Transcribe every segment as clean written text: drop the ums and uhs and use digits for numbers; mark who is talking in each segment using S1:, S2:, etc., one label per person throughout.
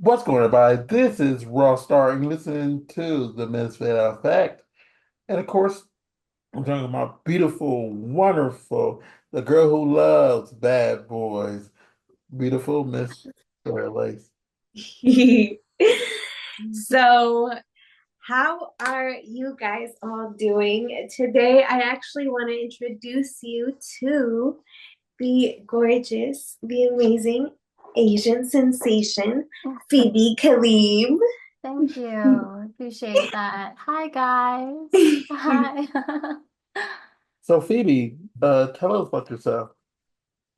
S1: What's going on, everybody? This is Raw Star, and you're listening to the Misfit Effect. And of course, I'm talking about beautiful, wonderful, the girl who loves bad boys, beautiful Miss Sarah Lace.
S2: So, how are you guys all doing today? I actually want to introduce you to the gorgeous, the amazing Asian sensation, Phoebe Kalib.
S3: Thank you. Appreciate that. Hi, guys. Hi.
S1: So, Phoebe, tell us about yourself.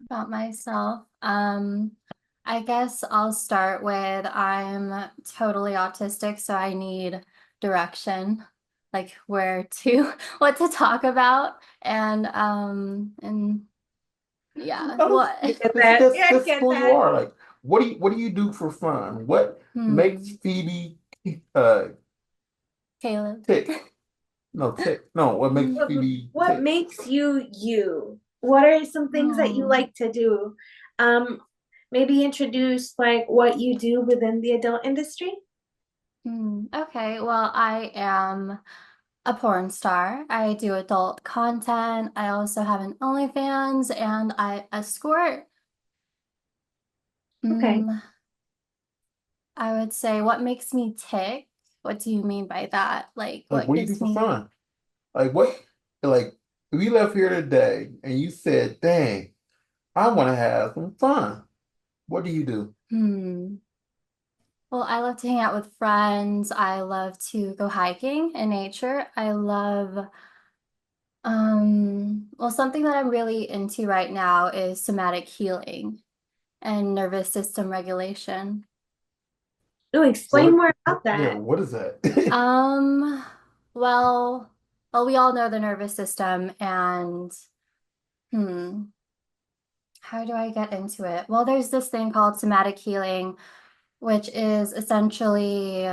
S3: About myself. I guess I'll start with I'm totally autistic, so I need direction, like where to, what to talk about, and yeah,
S1: Tell us,
S3: what?
S2: I get
S1: just,
S2: that.
S1: just,
S2: Yeah, I
S1: just
S2: get
S1: who you
S2: that.
S1: are. Like, what do you do for fun? What makes
S3: Hmm.
S1: Phoebe uh
S3: Caleb.
S1: tick? No, tick. No, what makes
S3: Hmm.
S2: What,
S1: Phoebe
S2: what
S1: tick?
S2: makes you you? What are some things that you
S3: Hmm.
S2: like to do? Um, Maybe introduce like what you do within the adult industry.
S3: Okay, well, I am a porn star. I do adult content. I also have an OnlyFans and I escort.
S2: Okay.
S3: Mm, I would say what makes me tick? What do you mean by that? Like
S1: Like,
S3: what
S1: what do you do
S3: gives
S1: for
S3: me
S1: fun? Like what? Like if you left here today and you said, "Dang, I want to have some fun." What do you do?
S3: hmm. Well, I love to hang out with friends. I love to go hiking in nature. I love well, something that I'm really into right now is somatic healing and nervous system regulation.
S2: Oh, explain
S1: What?
S2: more about
S1: Yeah,
S2: that.
S1: what is that?
S3: Um, well, we all know the nervous system and hmm, how do I get into it? Well, there's this thing called somatic healing, which is essentially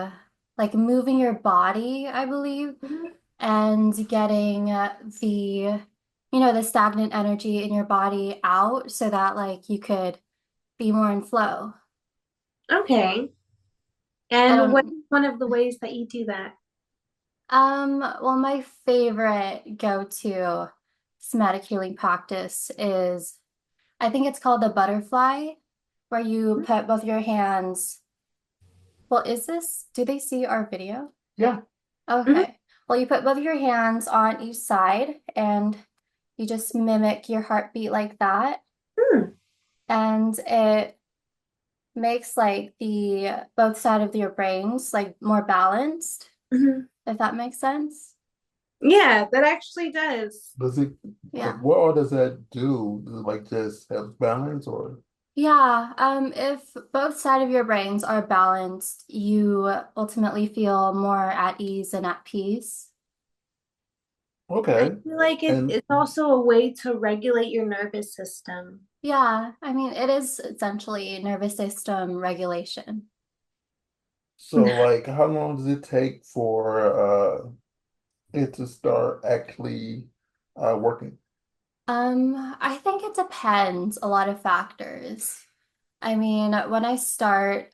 S3: like moving your body, I believe,
S2: Mhm.
S3: and getting the stagnant energy in your body out so that like you could be more in flow.
S2: Okay.
S3: I
S2: And what's
S3: don't
S2: one of the ways that you do that?
S3: Well, my favorite go-to somatic healing practice is, I think it's called the butterfly, where you put both your hands. Well, do they see our video?
S1: Yeah.
S2: Mhm.
S3: Okay. Well, you put both your hands on each side and you just mimic your heartbeat like that.
S2: Hmm.
S3: And it makes like the both side of your brains like more balanced,
S2: Mhm.
S3: if that makes sense.
S2: Yeah, that actually does.
S1: Does it like
S3: Yeah.
S1: what all does that do? Does it like just help balance or
S3: Yeah, if both sides of your brains are balanced, you ultimately feel more at ease and at peace.
S2: I
S1: okay?
S2: feel like
S1: And
S2: it's also a way to regulate your nervous system.
S3: Yeah, I mean, it is essentially nervous system regulation.
S1: so like how long does it take for it to start actually working?
S3: I think it depends a lot of factors. I mean, when I start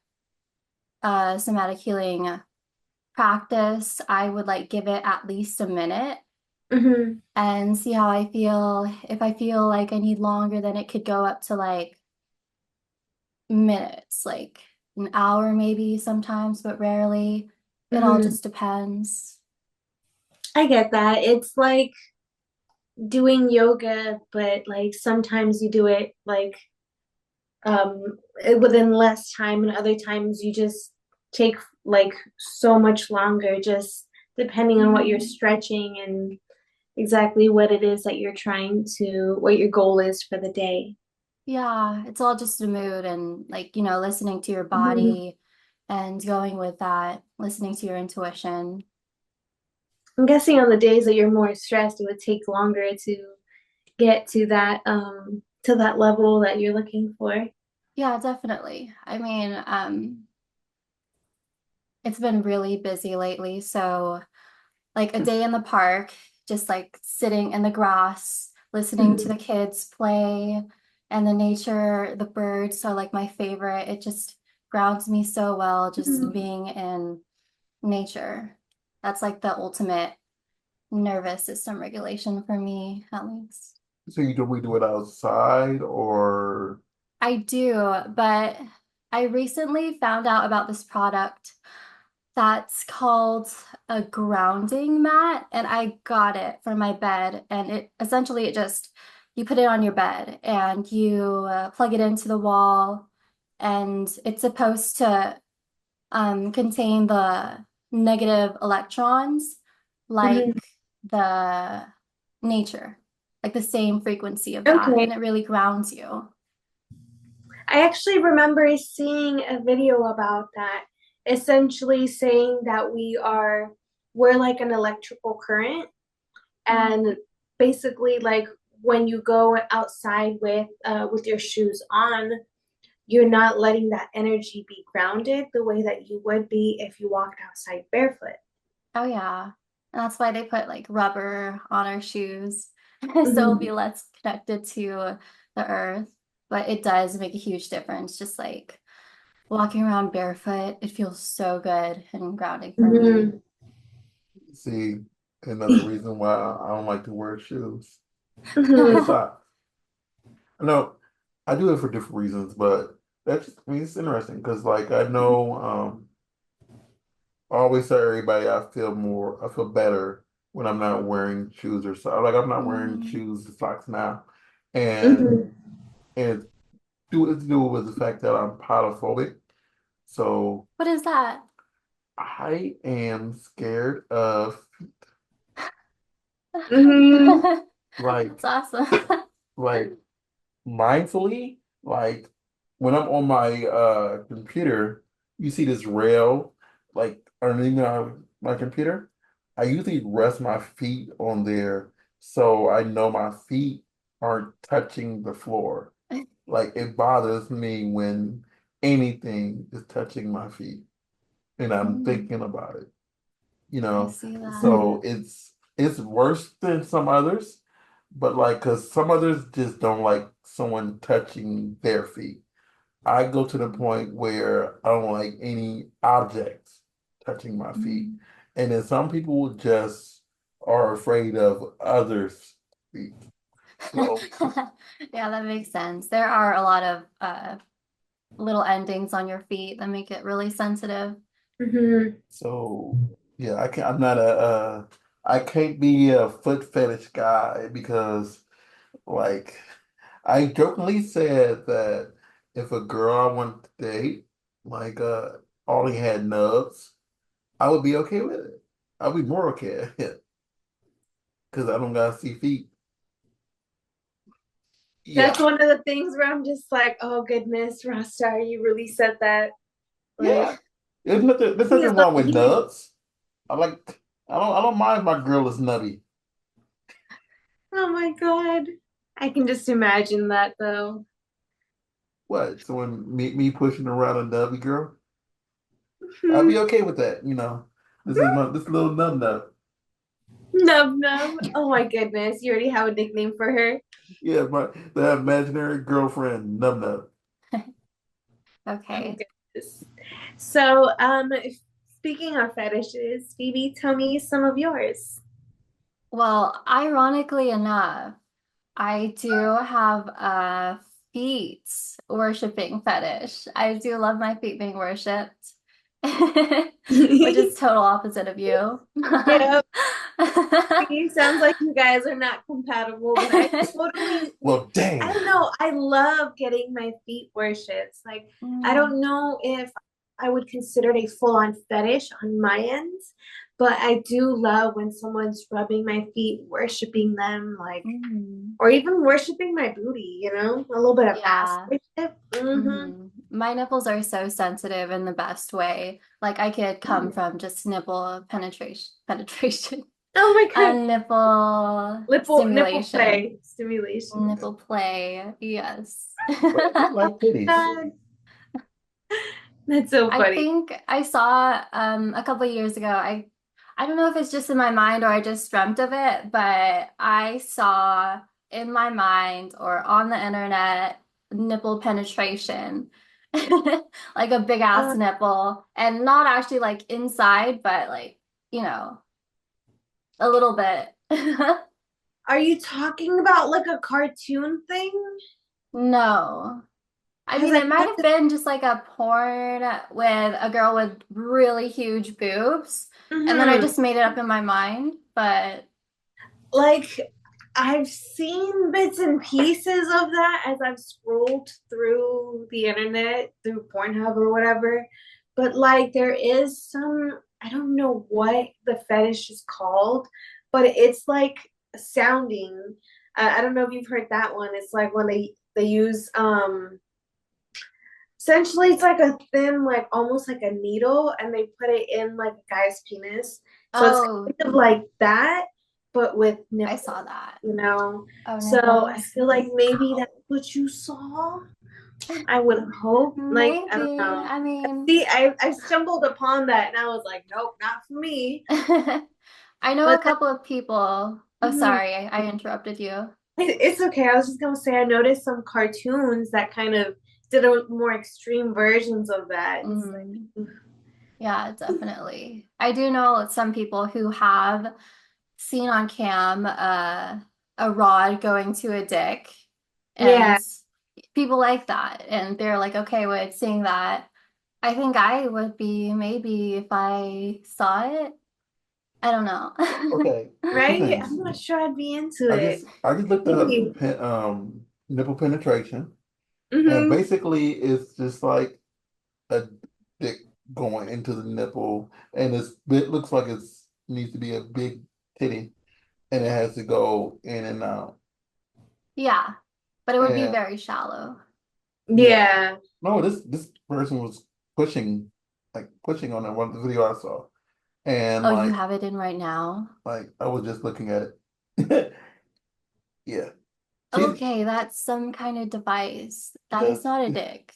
S3: somatic healing practice, I would like give it at least a minute
S2: Hmm.
S3: and see how I feel. If I feel like I need longer, then it could go up to like minutes, like an hour maybe sometimes, but rarely. It all
S2: Hmm.
S3: just depends.
S2: I get that. It's like doing yoga, but like sometimes you do it like within less time, and other times you just take like so much longer, just depending on what you're
S3: Mhm.
S2: stretching and exactly what it is that you're trying to, what your goal is for the day.
S3: Yeah, it's all just a mood and like, listening to your
S2: Mhm.
S3: body and going with that, listening to your intuition.
S2: I'm guessing on the days that you're more stressed, it would take longer to get to that level that you're looking for.
S3: Yeah, definitely. I mean, it's been really busy lately, so like a day in the park, just like sitting in the grass, listening to
S2: Mhm.
S3: the kids play and the nature, the birds are like my favorite. It just grounds me so well just
S2: Mhm.
S3: being in nature. That's like the ultimate nervous system regulation for me, at least.
S1: So you don't really do it outside or
S3: I do, but I recently found out about this product that's called a grounding mat, and I got it for my bed. And it essentially it just you put it on your bed and you plug it into the wall, and it's supposed to contain the negative electrons like
S2: Mhm.
S3: the nature, like the same frequency of that,
S2: Okay.
S3: and it really grounds you.
S2: I actually remember seeing a video about that, essentially saying that we're like an electrical current, and basically like when you go outside with your shoes on, you're not letting that energy be grounded the way that you would be if you walked outside barefoot.
S3: Oh yeah. And that's why they put like rubber on our shoes. So it'll be
S2: Mhm.
S3: less connected to the earth. But it does make a huge difference. Just like walking around barefoot, it feels so good and grounding for me.
S2: Mhm.
S1: see another reason why I don't like to wear shoes and
S2: Mhm.
S1: socks. No, I do it for different reasons, but that's I mean it's interesting because like I know I always tell everybody I feel better when I'm not wearing shoes or socks. Like I'm not wearing
S3: Mm.
S1: shoes and socks now. And
S2: Mhm.
S1: and it's due with the fact that I'm podophobic. So
S3: What is that?
S1: I am scared of
S2: Mhm.
S3: That's
S1: like
S3: awesome.
S1: like mindfully, like when I'm on my computer, you see this rail like underneath my computer. I usually rest my feet on there so I know my feet aren't touching the floor. Like it bothers me when anything is touching my feet and I'm
S3: Mm,
S1: thinking about it,
S3: I see that.
S1: So it's worse than some others, but like because some others just don't like someone touching their feet. I go to the point where I don't like any objects touching my feet.
S3: Mm.
S1: And then some people just are afraid of others' feet. So
S3: Yeah, that makes sense. There are a lot of little endings on your feet that make it really sensitive.
S2: Mhm.
S1: so yeah, I'm not I can't be a foot fetish guy because like I jokingly said that if a girl I wanted to date like only had nubs, I would be okay with it. I'd be more okay because I don't gotta see feet.
S2: That's
S1: Yeah,
S2: one of the things where I'm just like, oh goodness, Rasta, you really said that.
S1: yeah.
S2: Like,
S1: There's
S2: he is
S1: nothing
S2: not
S1: wrong with
S2: he.
S1: nubs. I like I don't mind if my girl is nubby.
S2: Oh my God. I can just imagine that though.
S1: What? Someone me pushing around a nubby girl? I'll be
S2: Mhm.
S1: okay with that. This little nub nub.
S2: Nub nub. Oh my goodness. You already have a nickname for her.
S1: Yeah, my that imaginary girlfriend nub nub.
S2: Oh
S3: Okay.
S2: goodness. So, speaking of fetishes, Phoebe, tell me some of yours.
S3: Well, ironically enough, I do have a feet worshiping fetish. I do love my feet being worshipped, which is total opposite of you.
S2: Yeah, it sounds like you guys are not compatible, but totally,
S1: Well,
S2: I don't
S1: damn.
S2: know. I love getting my feet worshipped. Like, I
S3: Mm,
S2: don't know if I would consider it a full-on fetish on my end, but I do love when someone's rubbing my feet, worshiping them, like,
S3: mm.
S2: or even worshiping my booty, a little bit of ass
S3: Yeah.
S2: worship. Mm-hmm.
S3: My nipples are so sensitive in the best way. Like I could come from just nipple penetration,
S2: Oh my
S3: a
S2: God.
S3: nipple
S2: Nipple
S3: stimulation,
S2: play stimulation.
S3: nipple play. Yes.
S1: But I do like titties.
S2: God, that's so
S3: I
S2: funny.
S3: think I saw a couple of years ago. I don't know if it's just in my mind or I just dreamt of it, but I saw in my mind or on the internet nipple penetration. like a big ass
S2: Uh,
S3: nipple, and not actually like inside, but like, you know, a little bit.
S2: are you talking about like a cartoon thing?
S3: No. I
S2: Because
S3: mean,
S2: I
S3: it might
S2: kind
S3: have been just like a porn with a girl with really huge boobs, and then I
S2: of,
S3: just made it up in my mind, but
S2: like I've seen bits and pieces of that as I've scrolled through the internet through Pornhub or whatever. But like there is some, I don't know what the fetish is called, but it's like sounding. I don't know if you've heard that one. It's like when they use essentially it's like a thin, like almost like a needle, and they put it in like a guy's penis. So it's
S3: oh,
S2: kind of like that, but with
S3: I
S2: nipples,
S3: saw that.
S2: you know.
S3: Oh,
S2: So I
S3: nipples.
S2: feel like maybe that's what you saw. I would hope. Like, I don't
S3: Maybe.
S2: know.
S3: I mean,
S2: See, I stumbled upon that and I was like, nope, not for me.
S3: I know a
S2: But
S3: couple of people. Oh,
S2: mhm,
S3: sorry, I interrupted you.
S2: it's okay. I was just gonna say I noticed some cartoons that kind of did a more extreme versions of that. It's
S3: Mm,
S2: like,
S3: yeah, definitely. I do know some people who have seen on cam a rod going to a dick, and
S2: yeah.
S3: people like that, and they're like okay with seeing that. I think I would be maybe if I saw it. I don't know.
S1: Okay, two
S2: Right? I'm
S1: things.
S2: not sure I'd be into it.
S1: I just looked up
S2: Maybe.
S1: nipple penetration, and
S2: Mm-hmm.
S1: basically it's just like a dick going into the nipple, and it looks like it's needs to be a big titty, and it has to go in and out.
S3: Yeah, but it would be
S1: And
S3: very shallow.
S1: yeah,
S2: Yeah.
S1: no, this person was pushing, like pushing on that one video I saw, and
S3: Oh, you have it in right now?
S1: like I was just looking at it. Yeah, she's
S3: Okay, that's some kind of device. That is
S1: that's
S3: not a dick.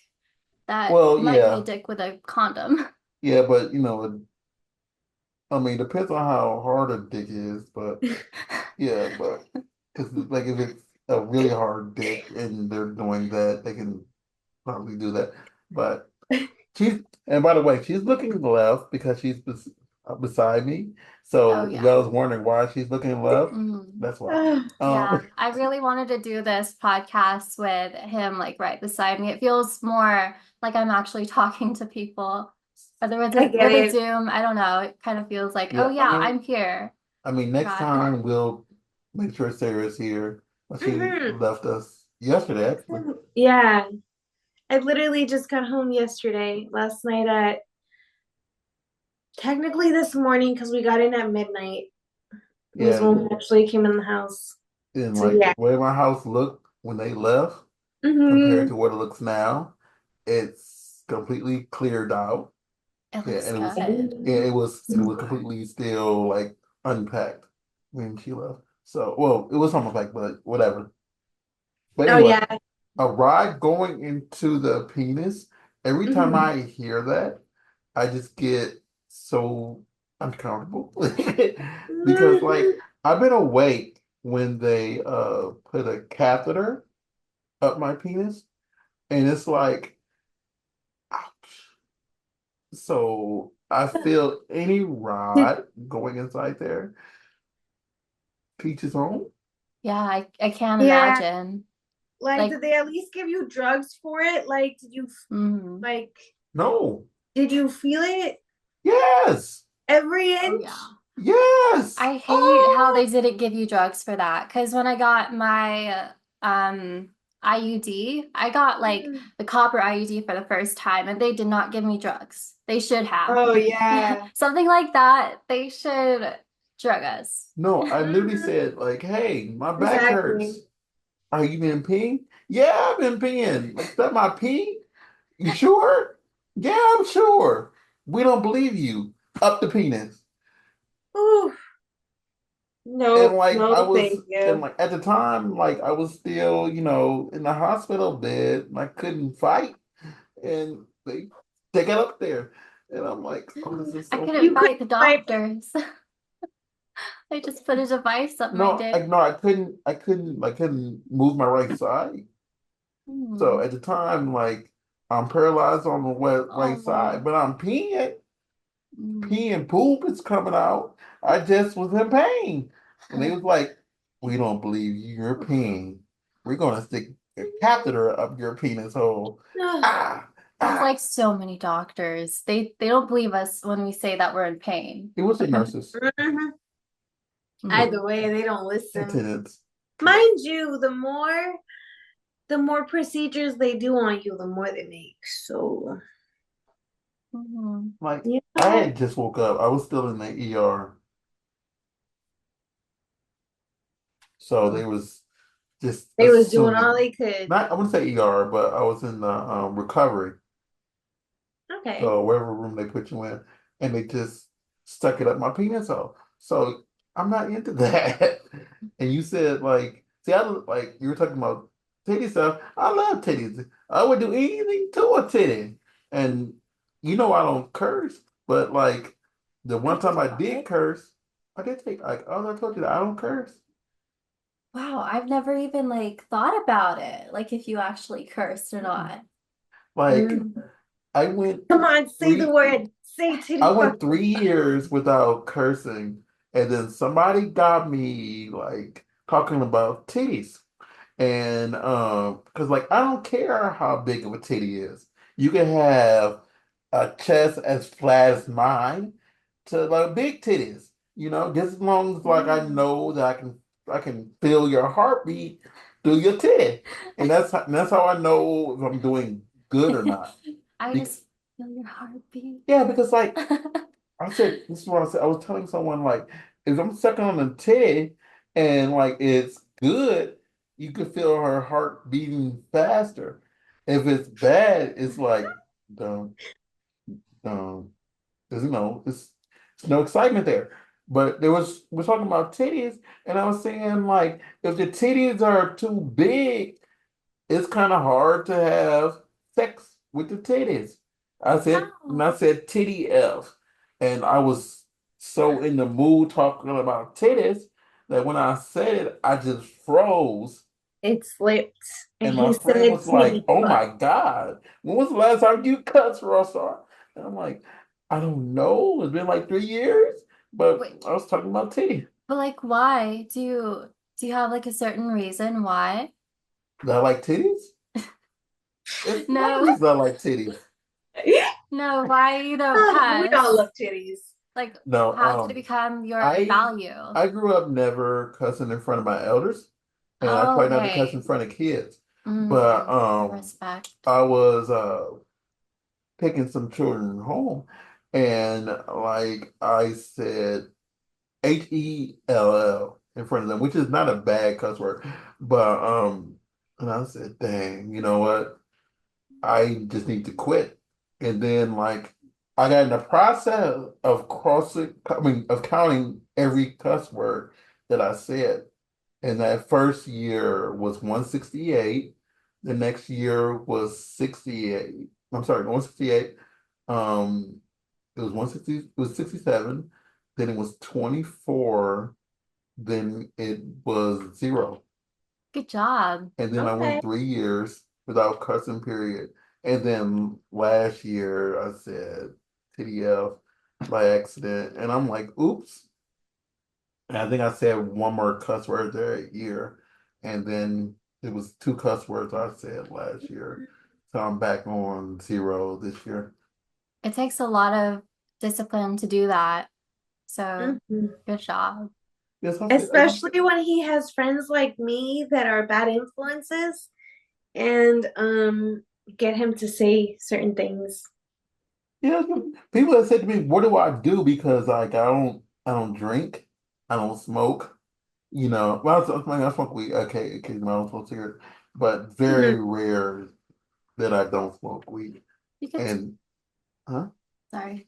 S3: That
S1: well,
S3: might be a
S1: yeah,
S3: dick with a condom.
S1: yeah, but I mean, depends on how hard a dick is, but yeah, but because like if it's a really hard dick and they're doing that, they can probably do that. But she's and by the way, she's looking left because beside me.
S3: Oh
S1: So if I
S3: yeah.
S1: was wondering why she's looking left,
S3: Mm.
S1: that's why.
S2: Oh,
S3: Yeah,
S1: Um,
S3: I really wanted to do this podcast with him like right beside me. It feels more like I'm actually talking to people. Whether
S2: I get
S3: with a
S2: it.
S3: Zoom, I don't know. It kind of feels like, oh
S1: yeah,
S3: yeah, I'm here.
S1: I mean, next
S3: Got
S1: time we'll make sure Sarah's here. But she
S2: Hmm.
S1: left us yesterday, actually.
S2: Yeah. I literally just got home yesterday, last night at technically this morning because we got in at midnight was
S1: Yeah,
S2: when we actually came in the house.
S1: and
S2: So
S1: like
S2: yeah.
S1: the way my house looked when they left compared
S2: Hmm.
S1: to what it looks now, it's completely cleared out.
S3: it.
S1: Yeah,
S3: Looks
S1: and
S3: good.
S1: it was completely still like unpacked when she left. So well, it was almost like but whatever. But
S2: Oh
S1: anyway,
S2: yeah.
S1: a ride going into the penis, every time
S2: Hmm.
S1: I hear that, I just get so uncomfortable. Because like I've been awake when they put a catheter up my penis and it's like ouch. So I feel any rod going inside there, peaches on.
S3: Yeah, I can't
S2: Yeah.
S3: imagine.
S2: Like,
S3: Like,
S2: did they at least give you drugs for it? Like,
S3: mm,
S2: like,
S1: No.
S2: did you feel it
S1: Yes.
S2: every
S3: oh
S2: inch?
S3: yeah.
S1: Yes.
S3: I hate how
S1: Oh.
S3: they didn't give you drugs for that. Because when I got my IUD, I got like
S2: Mhm.
S3: the copper IUD for the first time, and they did not give me drugs. They should have.
S2: Oh yeah.
S3: Something like that, they should drug us.
S1: No, I literally
S2: Mhm.
S1: said like, "Hey, my back
S2: Exactly.
S1: hurts. Are you been peeing? Yeah, I've been peeing. Like, is that my pee? You sure? Yeah, I'm sure. We don't believe you. Up the penis."
S2: Ooh.
S1: And
S2: No,
S1: like
S2: no, thank
S1: and
S2: you.
S1: like at the time, like I was still, in the hospital bed and I couldn't fight. And they got up there. And I'm like, oh, this is
S3: I
S1: so
S3: couldn't
S2: You
S1: weird.
S2: could
S3: fight the
S2: fight.
S3: doctors. They just put a device up my
S1: No,
S3: dick.
S1: I couldn't move my right side. So
S3: Hmm.
S1: at the time, like I'm paralyzed on the right side,
S3: Oh.
S1: but I'm peeing.
S3: Mm.
S1: Pee and poop is coming out. I just was in pain. And they was like, we don't believe you're peeing. We're gonna stick a catheter up your penis hole. Ah,
S3: It's
S1: ah.
S3: like so many doctors. They don't believe us when we say that we're in pain.
S1: It was the nurses,
S2: Mhm.
S3: Mm.
S2: Either way, they don't listen.
S1: attendants.
S2: Mind you, the more procedures they do on you, the more they make. So,
S3: Mhm.
S1: Like
S2: you
S1: I
S2: know,
S1: had just woke up. I was still in the ER. So they was just
S2: they was doing all
S1: assuming.
S2: they could.
S1: Not I wouldn't say ER, but I was in the recovery.
S2: Okay.
S1: So wherever room they put you in, and they just stuck it up my penis hole. So I'm not into that. And you said like, see, I like you were talking about titty stuff. I love titties. I would do anything to a titty. And you know I don't curse, but like the one time I did curse, I did take like oh I told you that I don't curse.
S3: Wow, I've never even like thought about it, like if you actually cursed or not.
S1: Like
S2: Mm.
S1: I went
S2: Come on, say the
S1: three
S2: word. Say
S1: I
S2: titty fuck.
S1: went 3 years without cursing, and then somebody got me like talking about titties. And because like I don't care how big of a titty is. You can have a chest as flat as mine to like big titties, just as long as like I
S3: Mm.
S1: know that I can feel your heartbeat through your titty. And that's how I know if I'm doing good or not.
S3: I
S1: Be-
S3: just feel your heartbeat.
S1: yeah, because like I said, this is what I said. I was telling someone like, if I'm sucking on a titty and like it's good, you could feel her heart beating faster. If it's bad, it's like, don't, don't. There's no excitement there. But we're talking about titties, and I was saying like, if the titties are too big, it's kind of hard to have sex with the titties. And
S3: How?
S1: I said titty F. And I was so in the mood talking about titties that when I said it, I just froze.
S2: It slipped. And
S1: And my
S2: he
S1: friend
S2: said
S1: was like,
S2: titty
S1: oh
S2: fuck.
S1: my God, when was the last time you cussed, Rossar? And I'm like, I don't know. It's been like 3 years, but
S3: Wait,
S1: I was talking about titty.
S3: but like why? Do you have like a certain reason why?
S1: Do I like titties? It's a lot of
S3: No,
S1: reasons I like titties.
S3: no, why you don't
S2: We all
S3: cuss?
S2: love titties.
S3: Like,
S1: No,
S3: how did it become your
S1: I
S3: value?
S1: I grew up never cussing in front of my elders, and I
S3: Oh,
S1: try not to cuss
S3: okay.
S1: in front of kids. But
S3: Mm, respect.
S1: I was taking some children home, and like I said HELL in front of them, which is not a bad cuss word, but and I said, dang, you know what? I just need to quit. And then like I got in the process of of counting every cuss word that I said. And that first year was 168. The next year was 68. I'm sorry, 168. Um, it was 160, it was 67. Then it was 24. Then it was 0.
S3: Good job.
S1: And then I
S2: Okay.
S1: went 3 years without cussing, period. And then last year I said TDF by accident. And I'm like, oops. And I think I said one more cuss word that year. And then it was 2 cuss words I said last year. So I'm back on 0 this year.
S3: It takes a lot of discipline to do that. So
S2: Mhm.
S3: good job.
S1: Yes, I said,
S2: Especially when he has friends like me that are bad influences and get him to say certain things.
S1: yeah, people have said to me, what do I do? Because like I don't drink, I don't smoke. Well, I smoke weed. Okay, occasionally I don't smoke cigarettes, but
S2: Mhm.
S1: very rare that I don't smoke weed.
S3: You could,
S1: And huh?
S3: sorry.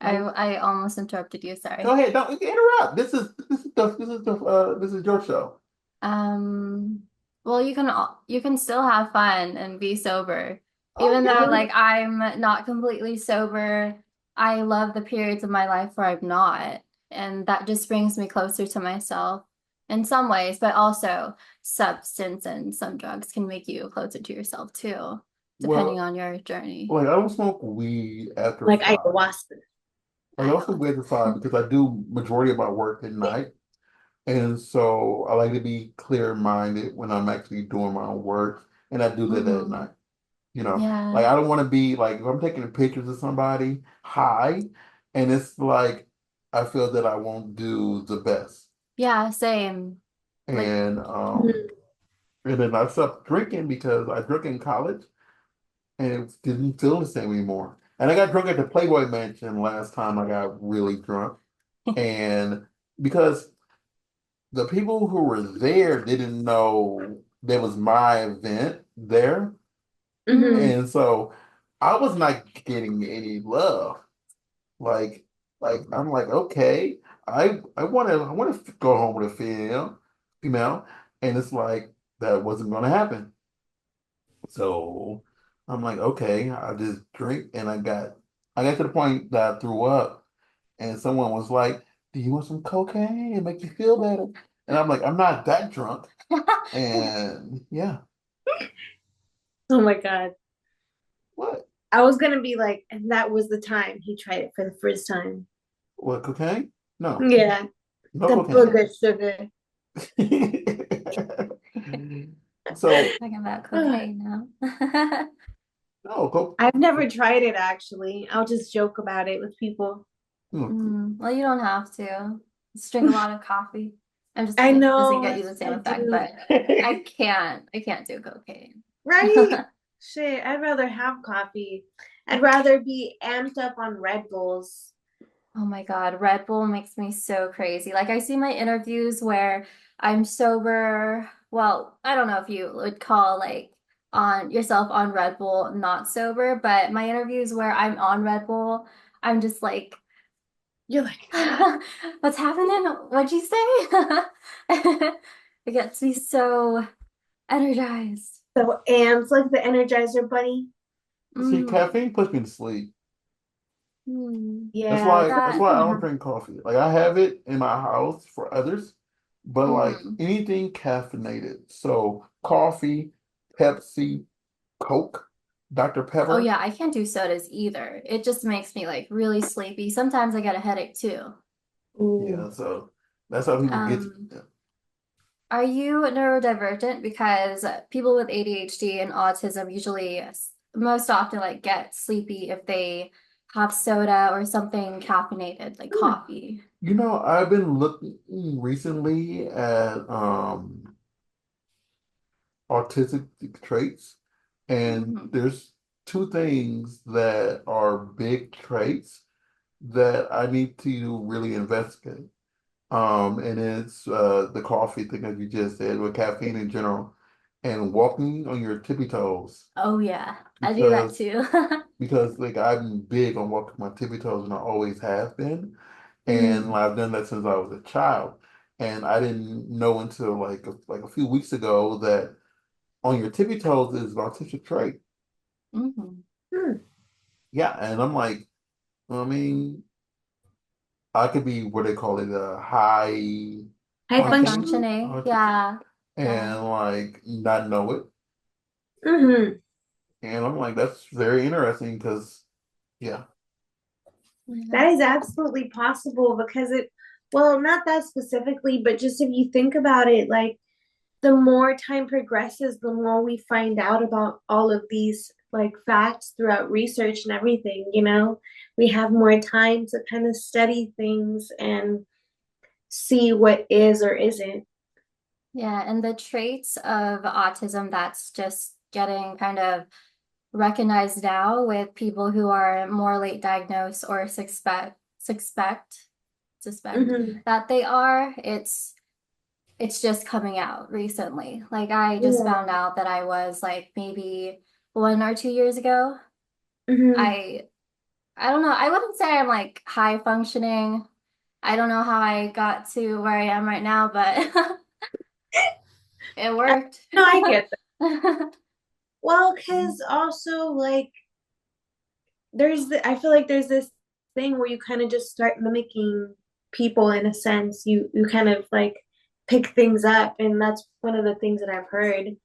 S1: No,
S3: I almost interrupted you,
S1: go
S3: sorry.
S1: ahead. Don't interrupt. This is your show.
S3: Um, well, you can still have fun and be sober.
S1: Oh
S3: Even though
S1: yeah,
S3: like I'm not completely sober, I love the periods of my life where I'm not. And that just brings me closer to myself in some ways, but also substance and some drugs can make you closer to yourself too. depending
S1: Well,
S3: on your journey.
S1: like I don't smoke weed after
S2: Like
S1: 5.
S2: ayahuasca.
S1: Like I don't smoke weed after 5 because I do majority of my work at night. And so I like to be clear-minded when I'm actually doing my own work, and I do that at
S3: Hmm.
S1: night. You know,
S3: Yeah.
S1: like I don't want to be like if I'm taking pictures of somebody high, and it's like I feel that I won't do the best,
S3: Yeah, same. Like,
S1: and
S2: Mhm.
S1: then I stopped drinking because I drank in college, and it didn't feel the same anymore. And I got drunk at the Playboy Mansion last time I got really drunk, and because the people who were there didn't know there was my event there.
S2: Mhm.
S3: mm,
S1: And so I was not getting any love. Like, I'm like, okay, I want to go home with a female, and it's like that wasn't gonna happen. So I'm like, okay, I just drink and I got to the point that I threw up and someone was like, do you want some cocaine and make you feel better? And I'm like, I'm not that drunk. And yeah,
S2: Oh my God.
S1: what?
S2: I was gonna be like, and that was the time he tried it for the first time.
S1: What, cocaine? No,
S2: Yeah,
S1: no
S2: the
S1: cocaine.
S2: booger sugar.
S1: So,
S3: talking about
S2: Ugh.
S3: cocaine now.
S1: no, coke.
S2: I've never tried it actually. I'll just joke about it with people.
S3: Well, you don't have to. Just drink a lot of coffee. I'm just
S2: I
S3: kidding. It doesn't get
S2: know,
S3: you the same
S2: I
S3: effect,
S2: do.
S3: but I can't. I can't do cocaine.
S2: Right? Shit, I'd rather have coffee. I'd rather be amped up on Red Bulls.
S3: Oh my God, Red Bull makes me so crazy. Like I see my interviews where I'm sober. Well, I don't know if you would call like on yourself on Red Bull not sober, but my interviews where I'm on Red Bull, I'm just like,
S2: You're like,
S3: what's happening? What'd you say? It gets me so energized.
S2: so amped, like the Energizer Bunny.
S1: See,
S3: Mm,
S1: caffeine puts me to sleep. That's
S2: Yeah,
S1: why that's
S3: that,
S1: why I
S2: that
S1: don't drink coffee. Like I have it in my house for others, but like
S3: mm.
S1: anything caffeinated. So coffee, Pepsi, Coke, Dr.
S3: Oh
S1: Pepper.
S3: yeah, I can't do sodas either. It just makes me like really sleepy. Sometimes I get a headache too.
S1: Yeah,
S2: Ooh.
S1: so that's how people get.
S3: Um, are you neurodivergent? Because people with ADHD and autism usually most often like get sleepy if they have soda or something caffeinated, like coffee.
S1: I've been looking recently at autistic traits, and
S3: Mhm.
S1: there's two things that are big traits that I need to really investigate. And it's the coffee thing, as you just said, with caffeine in general, and walking on your tippy toes
S3: Oh yeah, I do that
S1: because
S3: too.
S1: like I'm big on walking my tippy toes, and I always have been, and
S2: Mm.
S1: I've done that since I was a child, and I didn't know until like a few weeks ago that on your tippy toes is an autistic trait.
S3: Mhm.
S2: Mm.
S1: Yeah, and I'm like, I mean, I could be what they call it a high
S2: High
S3: High
S1: functioning
S2: functioning.
S3: functioning.
S1: autistic,
S3: Yeah. Yeah.
S1: and like not know it.
S2: Hmm.
S1: And I'm like, that's very interesting because, yeah.
S3: Yeah.
S2: That is absolutely possible because well, not that specifically, but just if you think about it, like the more time progresses, the more we find out about all of these like facts throughout research and everything, you know? We have more time to kind of study things and see what is or isn't.
S3: Yeah. And the traits of autism that's just getting kind of recognized now with people who are more late diagnosed or suspect
S2: Hmm.
S3: that they are, it's just coming out recently. Like I just
S2: Yeah.
S3: found out that I was like maybe 1 or 2 years ago.
S2: Hmm.
S3: I I don't know. I wouldn't say I'm like high functioning. I don't know how I got to where I am right now, but it worked.
S2: No, I get that. Well, because also like I feel like there's this thing where you kind of just start mimicking people in a sense. You kind of like pick things up, and that's one of the things that I've heard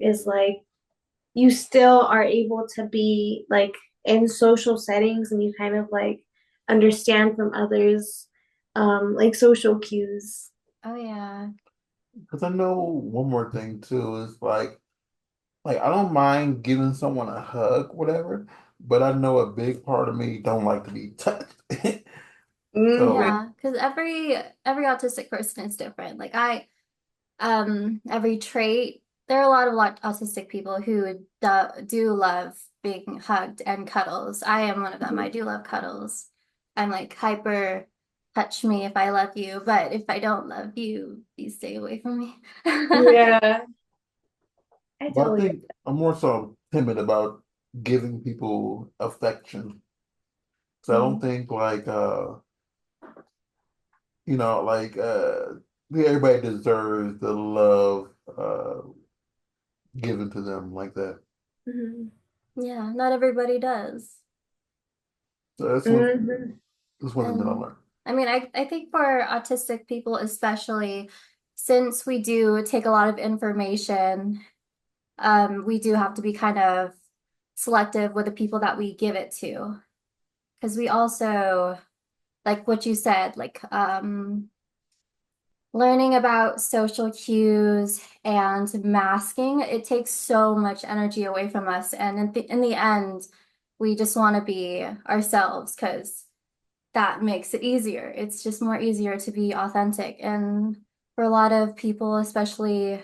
S2: is like you still are able to be like in social settings and you kind of like understand from others like social cues.
S3: Oh yeah.
S1: Because I know one more thing too is like I don't mind giving someone a hug, whatever, but I know a big part of me don't like to be touched.
S2: Hmm.
S1: So
S3: Yeah, because every autistic person is different. Like every trait, there are a lot of autistic people who do love being hugged and cuddles. I am one of them. I do love cuddles. I'm like hyper touch me if I love you, but if I don't love you, please stay away from me.
S2: Yeah, I
S1: but I
S2: totally get
S1: think I'm more so timid about giving people affection. So I don't
S3: Mm.
S1: think everybody deserves the love given to them like that.
S2: it.
S3: Yeah, not everybody does.
S1: So
S2: Hmm.
S1: that's one thing that I
S3: And
S1: learned.
S3: I mean, I think for autistic people, especially since we do take a lot of information, we do have to be kind of selective with the people that we give it to. Because we also, like what you said, like learning about social cues and masking, it takes so much energy away from us. And in the end, we just want to be ourselves because that makes it easier. It's just more easier to be authentic. And for a lot of people, especially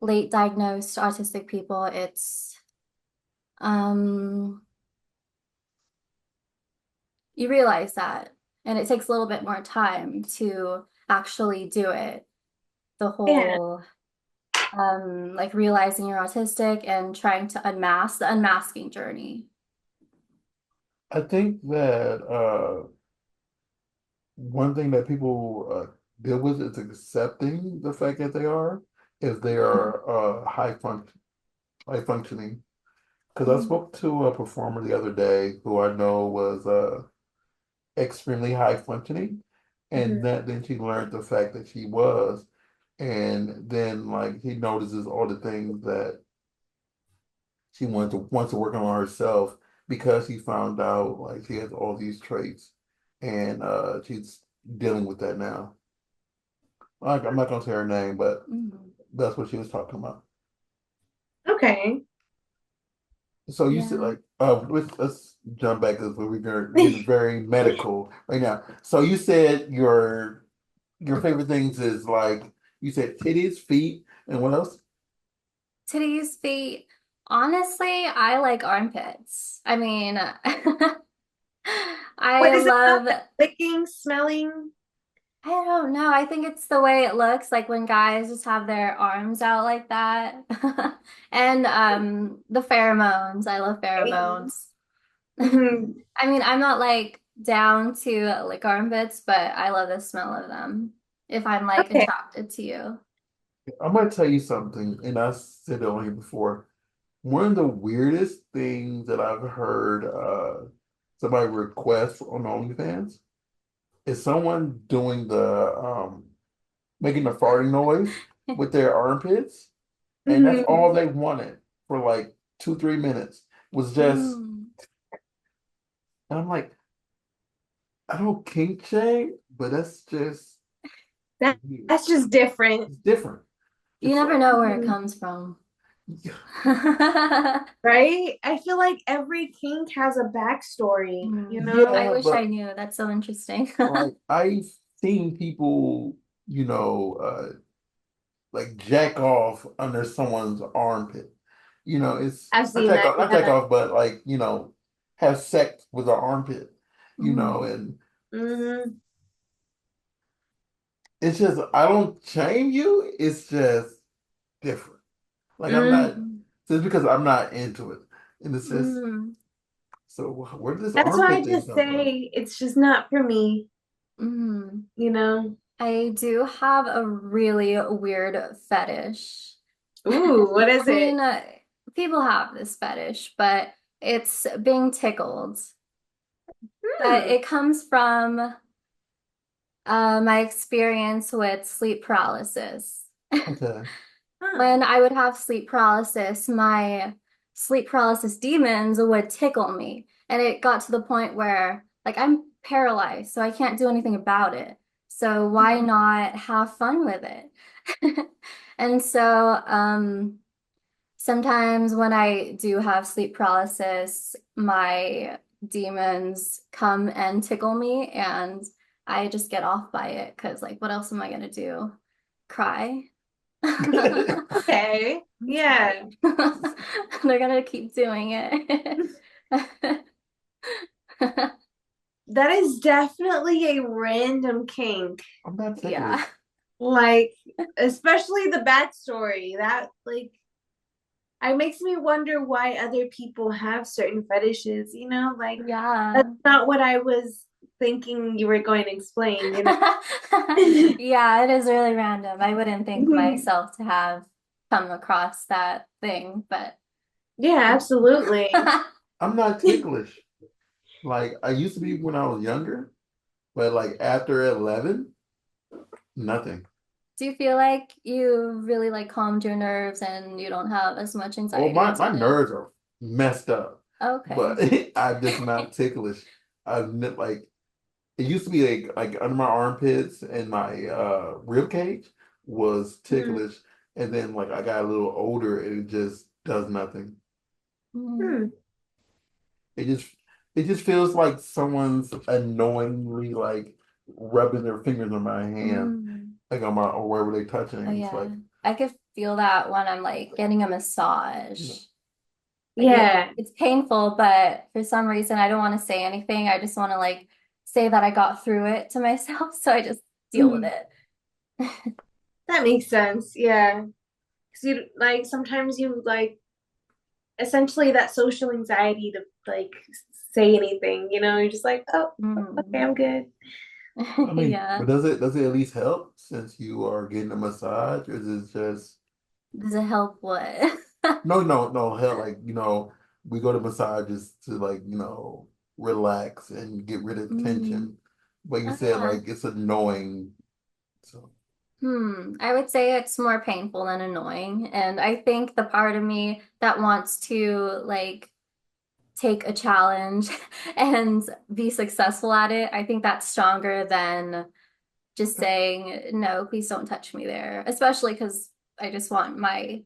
S3: late diagnosed autistic people, it's um you realize that. And it takes a little bit more time to actually do it. The
S2: Yeah,
S3: whole like realizing you're autistic and trying to unmask the unmasking journey.
S1: I think that one thing that people deal with is accepting the fact that they are, if they are high functioning. Because I
S3: Mhm.
S1: spoke to a performer the other day who I know was extremely high functioning, and
S2: hmm,
S1: that then she learned the fact that she was, and then like he notices all the things that she wants to work on herself because he found out like she has all these traits, and she's dealing with that now. Like, I'm not gonna say her name, but
S3: Mhm.
S1: that's what she was talking about.
S2: okay.
S1: So you said
S3: Yeah.
S1: like let's jump back because we're getting very medical right now. So you said your favorite things is like you said titties, feet, and what else?
S3: Today's feet. Honestly, I like armpits. I mean,
S2: What
S3: I
S2: is it about
S3: love,
S2: like licking, smelling?
S3: I don't know. I think it's the way it looks like when guys just have their arms out like that. And the pheromones. I love
S2: Hey.
S3: pheromones.
S2: Hmm.
S3: I mean, I'm not like down to lick armpits, but I love the smell of them if I'm like
S2: Okay.
S3: attracted to you.
S1: I'm gonna tell you something, and I said it on here before. One of the weirdest things that I've heard somebody request on OnlyFans is someone doing the making the farting noise with their armpits, and that's
S2: Hmm.
S1: all they wanted for like 2, 3 minutes was just.
S3: Mm.
S1: And I'm like, I don't kink shame, but that's just
S2: That,
S1: weird.
S2: that's just different.
S1: It's different.
S3: You
S1: It's
S3: never
S1: like,
S3: know where it
S2: Mhm.
S3: comes from.
S2: Right? I feel like every kink has a backstory, you
S3: I
S1: yeah,
S2: know?
S3: wish I
S1: but
S3: knew. That's so interesting.
S1: like I've seen people, like jack off under someone's armpit. It's
S2: I've seen that,
S1: not jack
S2: yeah.
S1: off, but like, have sex with an armpit,
S3: Mm.
S1: and
S2: Hmm.
S1: it's just I don't shame you, it's just different. Like I'm not
S3: Mm.
S1: just because I'm not into it. And it's just
S3: Mm.
S1: so where did this
S2: That's why
S1: armpit
S2: I
S1: thing
S2: just
S1: come from?
S2: say it's just not for me,
S3: Mm.
S2: you know?
S3: I do have a really weird fetish.
S2: Ooh, what is
S3: I mean,
S2: it?
S3: people have this fetish, but it's being tickled. But
S2: Hmm.
S3: it comes from my experience with sleep paralysis.
S1: Okay.
S2: Huh.
S3: When I would have sleep paralysis, my sleep paralysis demons would tickle me. And it got to the point where, like, I'm paralyzed, so I can't do anything about it. So why not have fun with it? And so, sometimes when I do have sleep paralysis, my demons come and tickle me, and I just get off by it because, like, what else am I gonna do? Cry?
S2: Okay.
S3: I'm
S2: Yeah.
S3: sorry. They're gonna keep doing it.
S2: That is definitely a random kink.
S1: I'm not
S3: Yeah.
S1: ticklish.
S2: Like, especially the backstory. That like it makes me wonder why other people have certain fetishes, you know? Like that's
S3: Yeah.
S2: not what I was thinking you were going to explain, you know?
S3: Yeah, it is really random. I wouldn't think myself to have come across that thing, but
S2: Yeah, absolutely.
S1: I'm not ticklish. Like I used to be when I was younger, but like after 11, nothing.
S3: do you feel like you really like calmed your nerves and you don't have as much
S1: Oh,
S3: anxiety
S1: my
S3: as you did?
S1: nerves are messed up, but
S3: Okay.
S1: I'm just not ticklish. Like it used to be like under my armpits and my rib cage was
S2: Mhm.
S1: ticklish, and then like I got a little older and it just does nothing.
S3: Mm,
S2: Hmm.
S1: It just it just feels like someone's annoyingly like rubbing their fingers on my hand,
S3: mm.
S1: like on my or wherever they
S3: Oh
S1: touching. It's
S3: yeah.
S1: like,
S3: I could feel that when I'm like getting a massage.
S1: you know,
S3: Like
S2: Yeah.
S3: it's painful, but for some reason I don't want to say anything. I just want to like say that I got through it to myself, so I just deal with
S2: Mhm.
S3: it.
S2: That makes sense. Yeah. Because you like sometimes you like essentially that social anxiety to like say anything, you know, you're just like, oh, okay,
S3: Mm.
S2: I'm good.
S1: I mean,
S3: Yeah.
S1: but does it at least help since you are getting a massage, or is it just
S3: Does it help what?
S1: no help? Like we go to massages to like relax and get rid of
S3: Mm.
S1: tension, but you
S3: Oh
S1: said
S3: yeah.
S1: like it's annoying. So
S3: I would say it's more painful than annoying. And I think the part of me that wants to like take a challenge and be successful at it, I think that's stronger than just saying, no, please don't touch me there. Especially because I just want my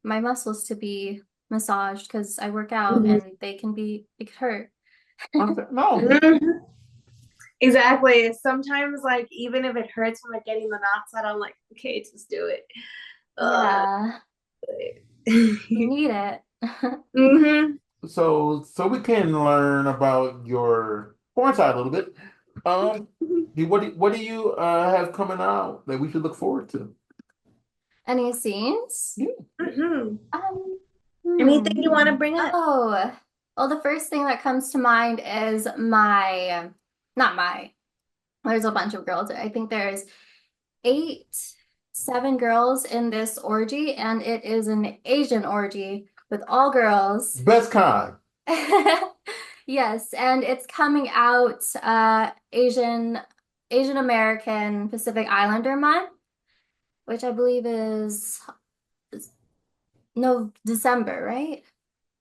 S3: muscles to be massaged because I work out
S2: Mhm.
S3: and it could hurt.
S1: no,
S2: Mhm. Exactly. Sometimes, like, even if it hurts when I'm getting the knots out, I'm like, okay, just do it.
S3: Yeah, you need it.
S2: hmm
S1: so we can learn about your porn side a little bit. Um, what do you have coming out that we should look forward to?
S3: Any scenes?
S1: Yeah.
S2: hmm
S3: Um,
S2: Anything
S3: hmm.
S2: you want to bring up?
S3: Oh, well, the first thing that comes to mind is not my, there's a bunch of girls. I think there's eight, seven girls in this orgy, and it is an Asian orgy with all girls.
S1: Best kind.
S3: Yes, and it's coming out Asian American Pacific Islander month, which I believe is no December, right?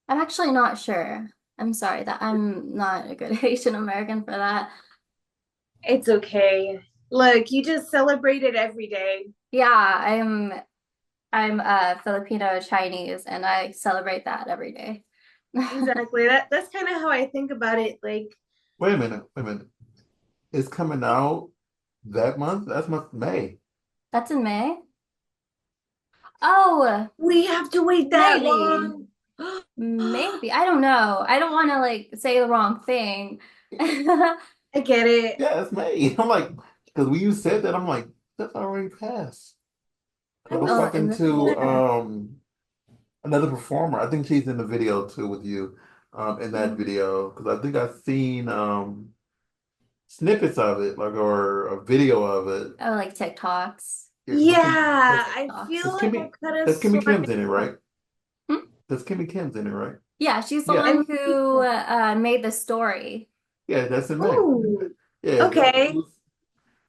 S3: I'm actually not sure. I'm sorry that I'm not a good Asian American for that.
S2: It's okay. Look, you just celebrate it every day.
S3: Yeah, I'm Filipino Chinese and I celebrate that every day.
S2: Exactly. That's kind of how I think about it. Like,
S1: Wait a minute. Wait a minute. It's coming out that month. That's month May.
S3: That's in May? Oh,
S2: we have to wait that
S3: maybe.
S2: long.
S3: Maybe. I don't know. I don't want to like say the wrong thing.
S2: I get it.
S1: Yeah, it's May. I'm like, because when you said that, I'm like, that's already passed. 'Cause I was
S3: Oh,
S1: talking
S3: is
S1: to
S3: it?
S1: another performer. I think she's in the video too with you, in that
S3: Mm.
S1: video. Because I think I've seen snippets of it, like or a video of it.
S3: Oh, like TikToks.
S1: Yeah,
S2: Yeah,
S1: that's
S2: I
S3: TikToks.
S2: feel
S1: that's
S2: like I
S1: Kimmy.
S2: could have
S1: That's Kimmy
S2: sworn.
S1: Kim's in it, right?
S3: Hmm?
S1: That's Kimmy Kim's in it, right?
S3: Yeah, she's the
S1: Yeah,
S3: one
S2: I
S3: who made the story.
S1: yeah, that's in May.
S2: oh,
S1: Yeah,
S2: okay.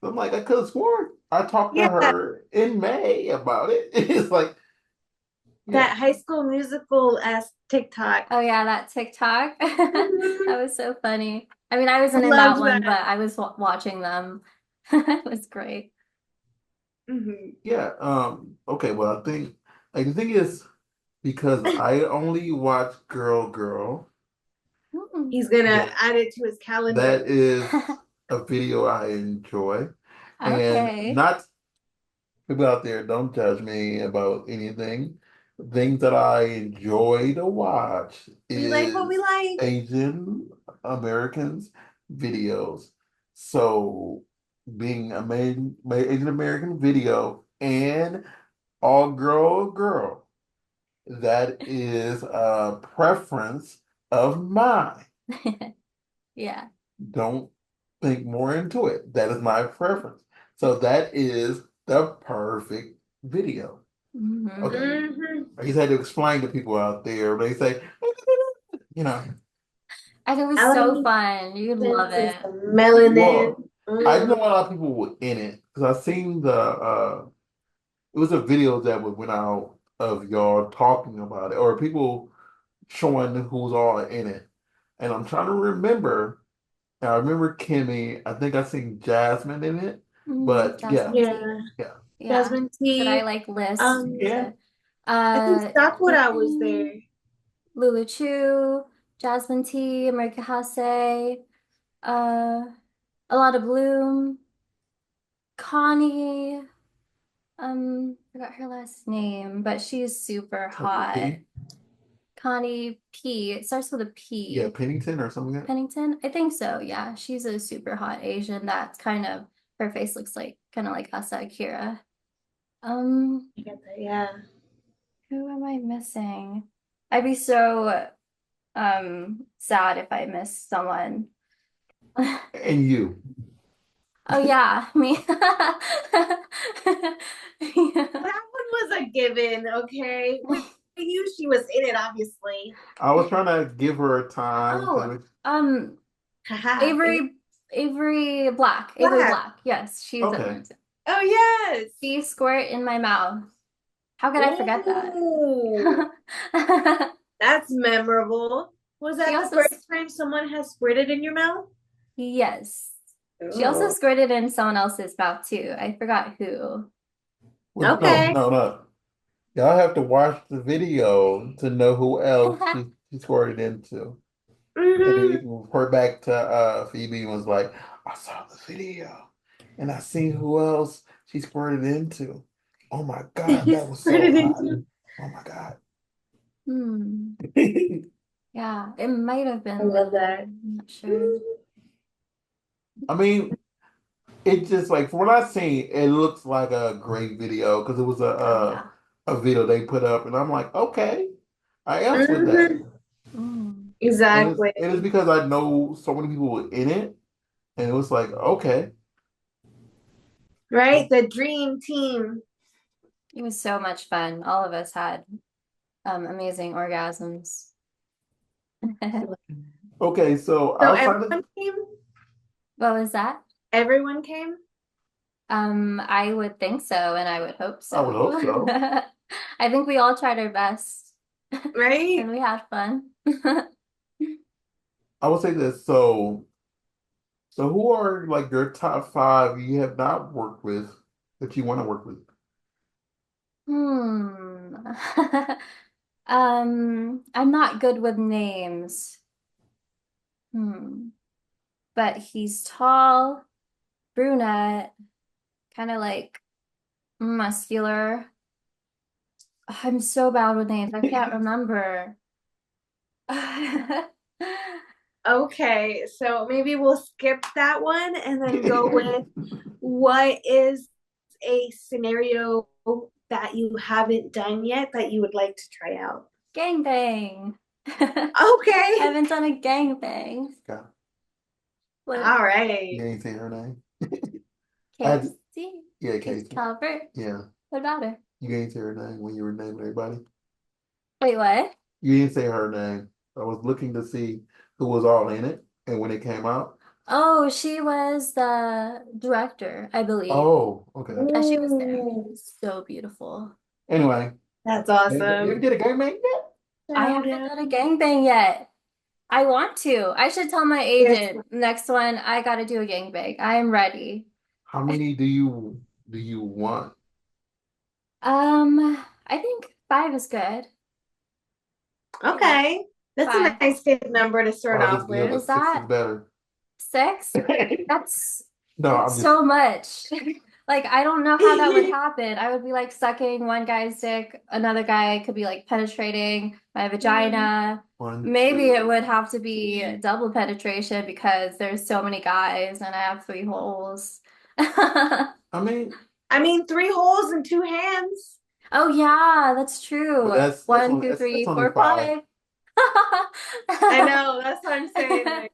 S1: I'm like, I could have sworn I talked to
S2: Yeah,
S1: her in May about it. It's like, Yeah.
S2: That High School Musical as TikTok.
S3: Oh yeah, that TikTok.
S2: Mhm.
S3: That was so funny. I mean, I wasn't in that
S2: Loved
S3: one,
S2: that.
S3: but I was watching them. It was great.
S2: Mhm.
S1: Yeah. Okay, well, I think like the thing is because I only watch Girl,
S3: Mm.
S2: He's gonna
S1: that
S2: add it to his calendar.
S1: that is a video I enjoy. And
S3: Okay.
S1: not people out there, don't judge me about anything. Things that I enjoy to watch
S2: We like what we
S1: is
S2: like.
S1: Asian Americans videos. So being a Asian American video and all girl, that is a preference of mine.
S3: Yeah.
S1: Don't think more into it. That is my preference. So that is the perfect video.
S3: Hmm.
S1: Okay.
S2: Hmm.
S1: I just had to explain to people out there. They say, you know,
S3: And it was so
S2: Elements
S3: fun. You'd love
S2: and
S3: it.
S2: some melanin.
S1: well, I know
S2: Mm.
S1: a lot of people were in it because I seen it was a video that went out of y'all talking about it or people showing who's all in it. And I'm trying to remember. I remember Kimmy. I think I seen Jasmine in it.
S3: Mm,
S1: But yeah,
S3: Jasmine T.
S2: Yeah,
S1: yeah.
S3: Yeah.
S2: Jasmine
S3: Should I
S2: T.
S3: like list
S2: Um,
S1: Yeah.
S3: to
S2: I think Sakura was
S3: Kim,
S2: there.
S3: Lulu Chu, Jasmine T, America Hase, uh a lot of Bloom, Connie, forgot her last name, but she's super
S1: Like
S3: hot.
S1: P.
S3: Connie P. It starts with a
S1: Yeah,
S3: P.
S1: Pennington or something like that.
S3: Pennington? I think so, yeah. She's a super hot Asian that's kind of her face looks like kind of like Asa Akira. Um,
S2: I get that, yeah.
S3: who am I missing? I'd be so sad if I missed someone.
S1: And you.
S3: Oh yeah, me. Yeah.
S2: That one was a given, okay? We knew she was in it, obviously.
S1: I was trying to give her time
S3: Oh,
S1: to.
S3: um,
S2: Haha.
S3: Avery
S2: Black.
S3: Black. Yes, she's in
S1: Okay.
S3: there too.
S2: Oh, yes.
S3: She squirt in my mouth. How could I forget that?
S2: Ooh, that's memorable. Was
S3: She
S2: that the
S3: also,
S2: first time someone has squirted in your mouth?
S3: yes, she also
S2: Oh,
S3: squirted in someone else's mouth too. I forgot who.
S1: Well, no,
S2: okay.
S1: no, no. Y'all have to watch the video to know who else she squirted into. And then you
S2: Hmm.
S1: can report back to Phoebe and was like, I saw the video and I seen who else she squirted into. Oh my God, that was so
S2: Squirted
S1: hot.
S2: into.
S1: Oh my God.
S3: Hmm. Yeah, it might have
S2: I
S3: been
S2: love
S3: Lily.
S2: that.
S3: I'm not sure.
S1: I mean, it just like from what I seen, it looks like a great video because it was
S3: Oh yeah.
S1: a video they put up, and I'm like, okay, I else with that.
S2: Hmm.
S3: Mm.
S1: And
S2: Exactly.
S1: it is because I know so many people were in it, and it was like, okay.
S2: Right? The dream team.
S3: It was so much fun. All of us had amazing orgasms.
S1: Okay, so
S2: So
S1: outside of
S2: everyone came?
S3: What was that?
S2: Everyone came?
S3: I would think so, and I would hope
S1: I would hope
S3: so.
S1: so.
S3: I think we all tried our best,
S2: Right?
S3: and we had fun.
S1: I would say this. So who are like your top five you have not worked with that you want to work with?
S3: Hmm. I'm not good with names. Hmm. But he's tall, brunette, kind of like muscular. I'm so bad with names. I can't remember.
S2: Okay, so maybe we'll skip that one and then go with what is a scenario that you haven't done yet that you would like to try out?
S3: Gangbang. I
S2: Okay.
S3: haven't done a gangbang.
S1: God,
S3: What?
S2: All
S1: you
S2: right.
S1: ain't say her name. I had,
S3: Casey?
S1: yeah,
S3: Casey
S1: Casey.
S3: Calvert?
S1: Yeah,
S3: What about her?
S1: you ain't say her name when you were naming everybody.
S3: Wait, what?
S1: You didn't say her name. I was looking to see who was all in it, and when it came out,
S3: Oh, she was the director, I believe.
S1: oh, okay.
S3: Yeah, she was there. She
S2: Ooh.
S3: was so beautiful.
S1: Anyway,
S2: That's
S1: You ever
S2: awesome.
S1: did a gangbang yet?
S3: I
S2: Hell
S3: haven't
S2: yeah.
S3: done a gangbang yet. I want to. I should tell my
S2: Yes.
S3: agent next one I gotta do a gangbang. I am ready.
S1: How many do you want?
S3: I think five is good. Yeah,
S2: Okay. That's a
S3: five.
S2: nice big number to start
S1: 5 is
S2: off
S1: good,
S2: with.
S1: but
S3: Is
S1: 6 is
S3: that
S1: better.
S3: six? That's
S1: No,
S3: that's
S1: I'm just
S3: so much. Like, I don't know how that would happen. I would be like sucking one guy's dick, another guy could be like penetrating my
S2: Mm.
S3: vagina.
S1: one,
S3: Maybe it
S1: two.
S3: would have to be double penetration because there's so many guys and I have three holes.
S1: I mean,
S2: I mean, three holes and two hands.
S3: Oh yeah, that's
S1: but
S3: true.
S1: that's
S3: One,
S1: only
S3: two,
S1: that's
S3: three,
S1: only
S3: four,
S1: 5.
S3: five.
S2: I know. That's what I'm saying. Like,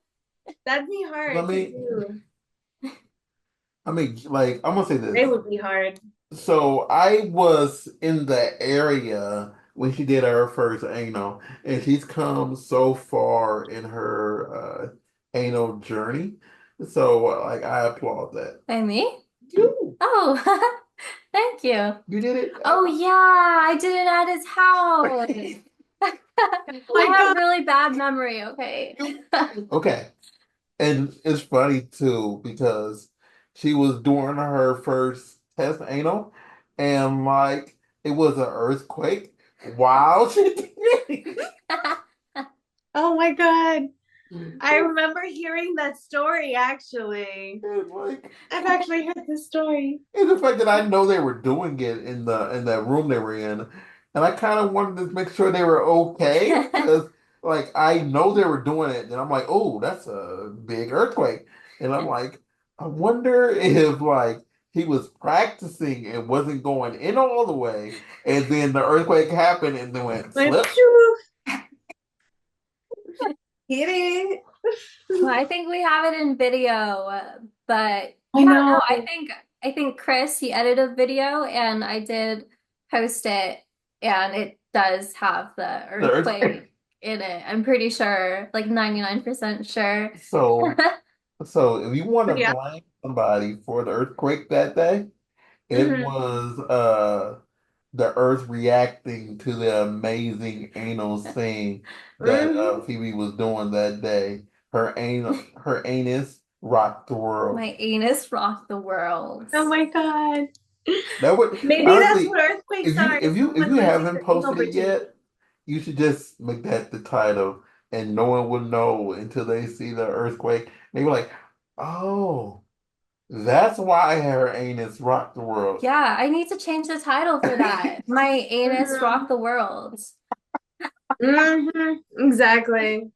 S2: that'd be
S1: I
S2: hard to
S1: mean,
S2: do.
S1: like I'm gonna say
S2: It
S1: this.
S2: would be hard.
S1: So I was in the area when she did her first anal, and she's come so far in her anal journey. So like I applaud that.
S3: By me?
S1: You
S3: Oh, thank you.
S1: you did it.
S3: Oh yeah, I did it at his house.
S2: Oh
S3: I
S2: my
S3: have
S2: God.
S3: really bad memory, okay?
S1: Okay. And it's funny too because she was doing her first test anal, and like it was an earthquake while she did it.
S2: Oh my God. I remember hearing that story actually.
S1: And like
S2: I've actually heard this story.
S1: and the fact that I know they were doing it in the that room they were in, and I kind of wanted to make sure they were okay because like I know they were doing it, and I'm like, oh, that's a big earthquake, and I'm like, I wonder if like he was practicing and wasn't going in all the way, and then the earthquake happened and then went
S2: Like,
S1: slip.
S2: phew, hit it.
S3: Well, I think we have it in video, but
S2: I
S3: yeah, no,
S2: know.
S3: I think Chris he edited a video and I did post it and it does have the
S1: The earthquake.
S3: earthquake in it. I'm pretty sure, like 99% sure.
S1: So so if you want to
S2: Yeah.
S1: blame somebody for the earthquake that day, it
S2: Hmm.
S1: was the Earth reacting to the amazing anal scene that
S2: Hmm.
S1: Phoebe was doing that day. Her anus rocked the world.
S3: My anus rocked the world.
S2: Oh my God.
S1: That would
S2: Maybe that's
S1: honestly,
S2: what earthquakes
S1: if you
S2: are.
S1: if
S2: It's
S1: you if
S2: someone
S1: you
S2: losing
S1: haven't
S2: their anal
S1: posted it
S2: virginity.
S1: yet, you should just make that the title, and no one will know until they see the earthquake. They were like, "Oh, that's why her anus rocked the world."
S3: Yeah, I need to change the title for that. My anus
S2: Hmm.
S3: rocked the world
S2: Hmm. Exactly.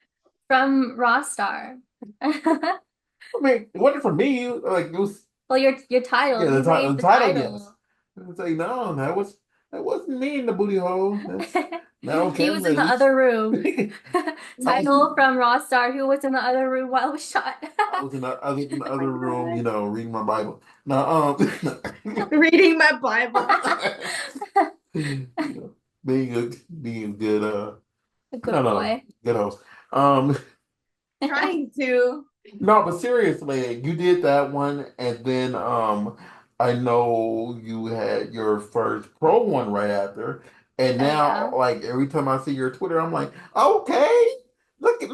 S3: from Raw Star.
S1: I mean, it wasn't for me. Like it was.
S3: Well, your title,
S1: Yeah,
S3: you
S1: the
S3: made the
S1: title, yes.
S3: title.
S1: It's like, no, that wasn't me in the booty hole. That's not on
S3: He was
S1: camera,
S3: in
S1: at
S3: the
S1: least.
S3: other room.
S1: I was
S3: Title from Raw Star, who was in the other room while we shot.
S1: I was in the
S2: Oh my
S1: other room,
S2: God.
S1: reading my Bible. No,
S2: Reading my Bible.
S1: being a good
S3: A
S1: no,
S3: good
S1: no,
S3: boy.
S1: good host. Um
S2: Trying to.
S1: no, but seriously, you did that one, and then I know you had your first pro one right after, and
S3: Oh
S1: now
S3: yeah.
S1: like every time I see your Twitter, I'm like, okay, look at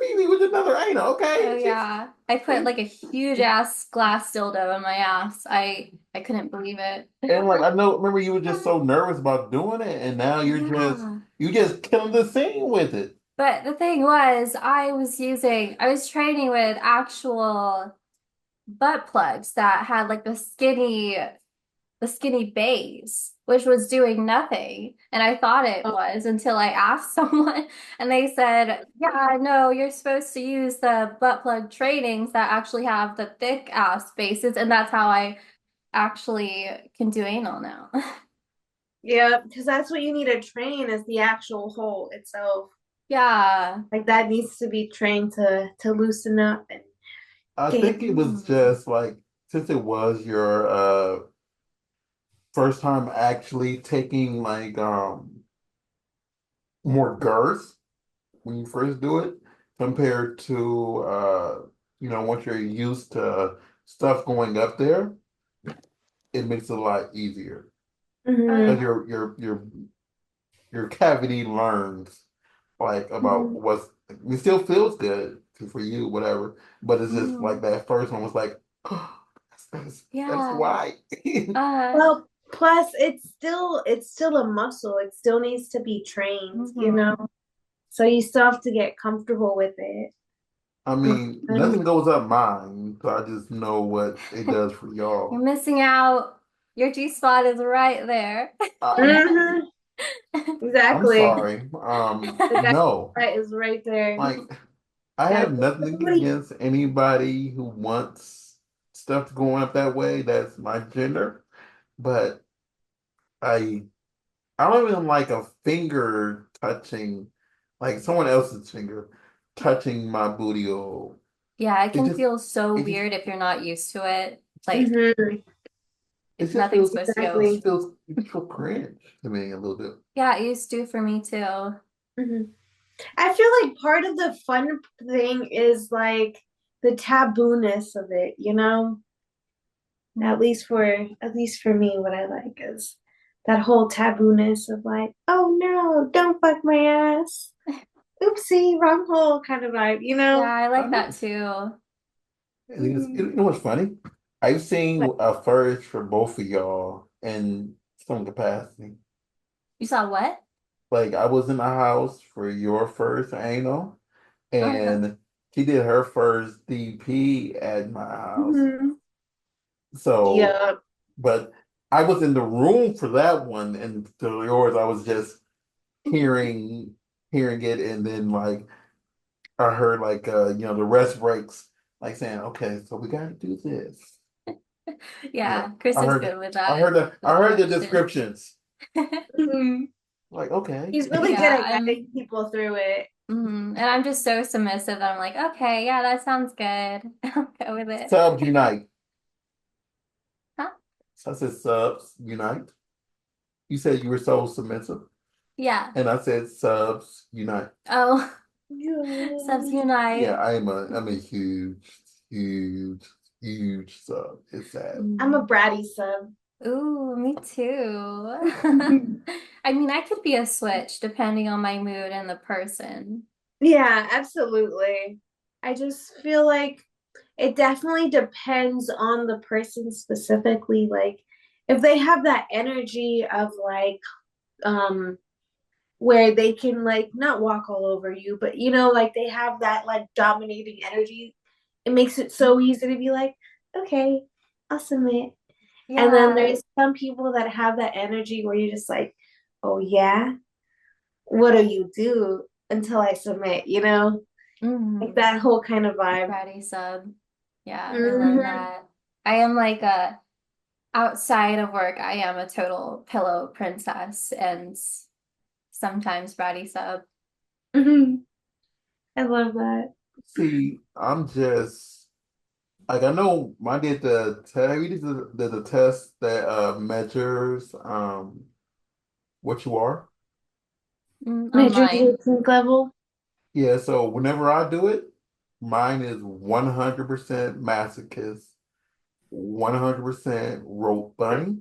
S1: Phoebe with another anal.
S3: Oh
S1: Okay,
S3: yeah. I put like a huge ass glass dildo in my ass. I couldn't believe it.
S1: and like I know, remember you were just so nervous about doing it, and now
S3: Yeah.
S1: you just killing the scene with it.
S3: But the thing was, I was training with actual butt plugs that had like the skinny base, which was doing nothing. And I thought it
S2: Oh,
S3: was until I asked someone, and they said, yeah, no, you're supposed to use the butt plug trainings that actually have the thick ass bases. And that's how I actually can do anal now.
S2: yeah, because that's what you need to train is the actual hole itself.
S3: Yeah.
S2: Like that needs to be trained to loosen up and
S1: I
S2: get
S1: think it was just like since it was your first time actually taking like more girth when you first do it compared to once you're used to stuff going up there, it makes it a lot easier
S3: Oh
S2: Mhm.
S1: because
S3: yeah.
S1: your your cavity learns like about
S2: Mhm.
S1: what's it still feels good for you, whatever. But it's just like
S3: Mm,
S1: that first one was like, oh, that's
S3: yeah.
S1: why.
S3: Uh,
S2: Well, plus it's still a muscle. It still needs to be trained, you know.
S3: mhm.
S2: So you still have to get comfortable with it.
S1: I mean,
S2: Um,
S1: nothing goes up mine, so I just know what it does for
S3: You're
S1: y'all.
S3: missing out. Your G spot is right there.
S1: Um,
S2: mhm,
S1: I'm
S2: exactly.
S1: sorry.
S2: The guy
S1: No.
S2: right is right there.
S1: Like I
S2: Yeah,
S1: have nothing
S2: nobody.
S1: against anybody who wants stuff going up that way. That's my gender. But I I don't even like a finger touching like someone else's finger touching my booty hole.
S3: Yeah, it
S1: It
S3: can
S1: just
S3: feel so
S1: it just
S3: weird if you're not used to it. Like,
S2: Hmm.
S1: it just
S3: nothing's
S1: feels
S3: supposed to
S1: it
S3: go.
S1: just
S2: Exactly.
S1: feels it just feels cringe to me a little bit.
S3: Yeah, it used to for me too.
S2: Hmm. I feel like part of the fun thing is like the tabooness of it, you know? At least for me, what I like is that whole tabooness of like, oh no, don't fuck my ass. Oopsie, wrong hole kind of vibe, you
S3: Yeah,
S2: know?
S3: I
S1: I
S3: like that
S1: know.
S3: too.
S1: And you
S2: Mhm.
S1: know what's funny? I've seen a first for both of y'all in some capacity.
S3: You saw what?
S1: Like I was in the house for your first anal,
S3: Uh-huh.
S1: and she did her first DP at my house.
S2: Mhm.
S1: So,
S2: Yeah.
S1: but I was in the room for that one, and to yours, I was just hearing hearing it, and then like I heard like the rest breaks, like saying, "Okay, so we got to do this." Yeah,
S3: Yeah, Chris
S1: I
S3: is
S1: heard,
S3: good with
S1: I heard
S3: that,
S1: the
S3: with
S1: I
S3: the
S1: heard the
S3: directions.
S1: descriptions.
S2: Mhm.
S1: Like, okay,
S2: He's really good
S3: Yeah,
S2: at guiding people through it.
S3: and I'm just so submissive that I'm like, okay, yeah, that sounds good. I'll go with it.
S1: subs unite.
S3: Huh?
S1: So I said subs unite. You said you were so submissive,
S3: Yeah.
S1: and I said subs unite.
S3: Oh, subs
S2: Yeah.
S1: Yeah,
S3: unite.
S1: I'm a huge, huge sub. It's sad.
S2: I'm a
S3: Mm.
S2: bratty sub.
S3: Ooh, me too. I mean, I could be a switch depending on my mood and the person.
S2: Yeah, absolutely. I just feel like it definitely depends on the person specifically. Like, if they have that energy of like, where they can like not walk all over you, but like they have that like dominating energy, it makes it so easy to be like, okay, I'll submit. And then
S3: Yeah.
S2: there's some people that have that energy where you're just like, oh yeah, what do you do until I submit, like
S3: Mm.
S2: that whole kind of vibe.
S3: Bratty sub. Yeah, I love
S2: Hmm.
S3: that. I am like a outside of work, I am a total pillow princess and sometimes bratty sub.
S2: Hmm. I love that.
S1: See, I'm just like I know I did the test. We did the test that measures what you are.
S2: Measures your
S3: Online.
S2: kink level.
S1: Yeah, so whenever I do it, mine is 100% masochist, 100% rope bunny.